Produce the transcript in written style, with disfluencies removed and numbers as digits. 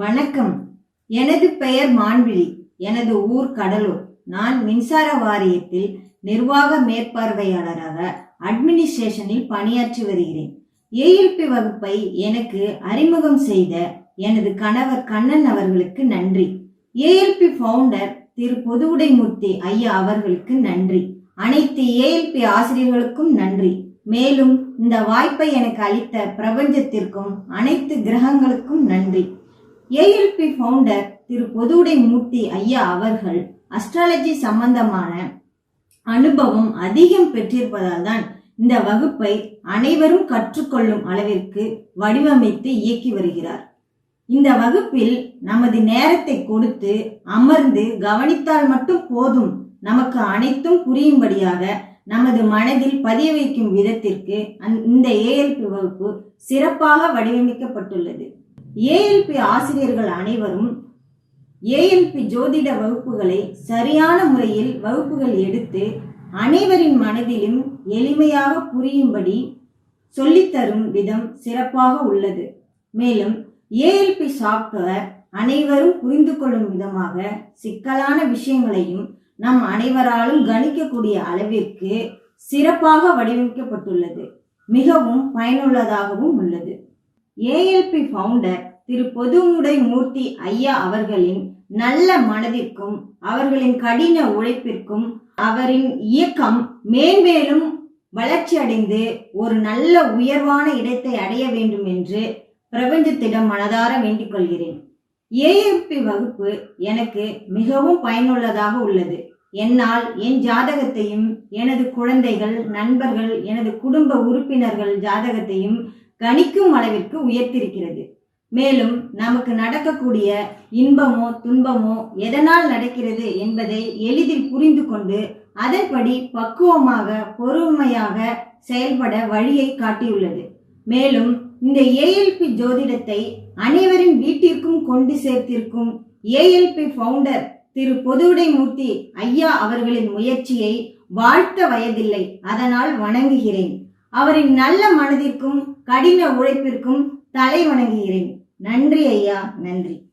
வணக்கம். எனது பெயர் மான்விழி. எனது ஊர் கடலூர். நான் மின்சார வாரியத்தில் நிர்வாக மேற்பார்வையாளராக அட்மினிஸ்ட்ரேஷனில் பணியாற்றி வருகிறேன். ஏஎல்பி வகுப்பை எனக்கு அறிமுகம் செய்த எனது கணவர் கண்ணன் அவர்களுக்கு நன்றி. ஏஎல்பி ஃபவுண்டர் திரு பொதுவுடைமூர்த்தி ஐயா அவர்களுக்கு நன்றி. அனைத்து ஏஎல்பி ஆசிரியர்களுக்கும் நன்றி. மேலும் இந்த வாய்ப்பை எனக்கு அளித்த பிரபஞ்சத்திற்கும் அனைத்து கிரகங்களுக்கும் நன்றி. ஏஎல்பி ஃபவுண்டர் திரு பொதுவுடைமூர்த்தி ஐயா அவர்கள் அஸ்ட்ராலஜி சம்பந்தமான அனுபவம் அதிகம் பெற்றிருப்பதால் தான் இந்த வகுப்பை அனைவரும் கற்றுக்கொள்ளும் அளவிற்கு வடிவமைத்து இயக்கி வருகிறார். இந்த வகுப்பில் நமது நேரத்தை கொடுத்து அமர்ந்து கவனித்தால் மட்டும் போதும், நமக்கு அனைத்தும் புரியும்படியாக நமது மனதில் பதிய வைக்கும் விதத்திற்கு இந்த ஏஎல்பி வகுப்பு சிறப்பாக வடிவமைக்கப்பட்டுள்ளது. ஏஎல்பி ஆசிரியர்கள் அனைவரும் ஏஎல்பி ஜோதிட வகுப்புகளை சரியான முறையில் வகுப்புகள் எடுத்து அனைவரின் மனதிலும் எளிமையாக புரியும்படி சொல்லித்தரும் விதம் சிறப்பாக உள்ளது. மேலும் ஏஎல்பி சாப்ட்வேர் அனைவரும் புரிந்து கொள்ளும் விதமாக சிக்கலான விஷயங்களையும் நம் அனைவராலும் கணிக்கக்கூடிய அளவிற்கு சிறப்பாக வடிவமைக்கப்பட்டுள்ளது. மிகவும் பயனுள்ளதாகவும் உள்ளது. ஏஎல்பி ஃபவுண்டர் திரு பொதுவுடைமூர்த்தி ஐயா அவர்களின் நல்ல மனதிற்கும் அவர்களின் கடின உழைப்பிற்கும் அவரின் இயக்கம் மேன்மேலும் வளர்ச்சி அடைந்து ஒரு நல்ல உயர்வான இடத்தை அடைய வேண்டும் என்று பிரபஞ்சத்திடம் மனதார வேண்டிக் கொள்கிறேன். ஏஎல்பி வகுப்பு எனக்கு மிகவும் பயனுள்ளதாக உள்ளது. என்னால் என் ஜாதகத்தையும் எனது குழந்தைகள், நண்பர்கள், எனது குடும்ப உறுப்பினர்கள் ஜாதகத்தையும் கணிக்கும் அளவிற்கு உயர்த்திருக்கிறது. மேலும் நமக்கு நடக்கக்கூடிய இன்பமோ துன்பமோ எதனால் நடக்கிறது என்பதை எளிதில் புரிந்து கொண்டு அதன்படி பக்குவமாக பொறுமையாக செயல்பட வழியை காட்டியுள்ளது. மேலும் இந்த ஏஎல்பி ஜோதிடத்தை அனைவரின் வீட்டிற்கும் கொண்டு சேர்த்திருக்கும் ஏஎல்பி ஃபவுண்டர் திரு பொதுவுடைமூர்த்தி ஐயா அவர்களின் முயற்சியை வாழ்த்த வயதில்லை, அதனால் வணங்குகிறேன். அவரின் நல்ல மனதிற்கும் கடின உழைப்பிற்கும் தலை வணங்குகிறேன். நன்றி ஐயா, நன்றி.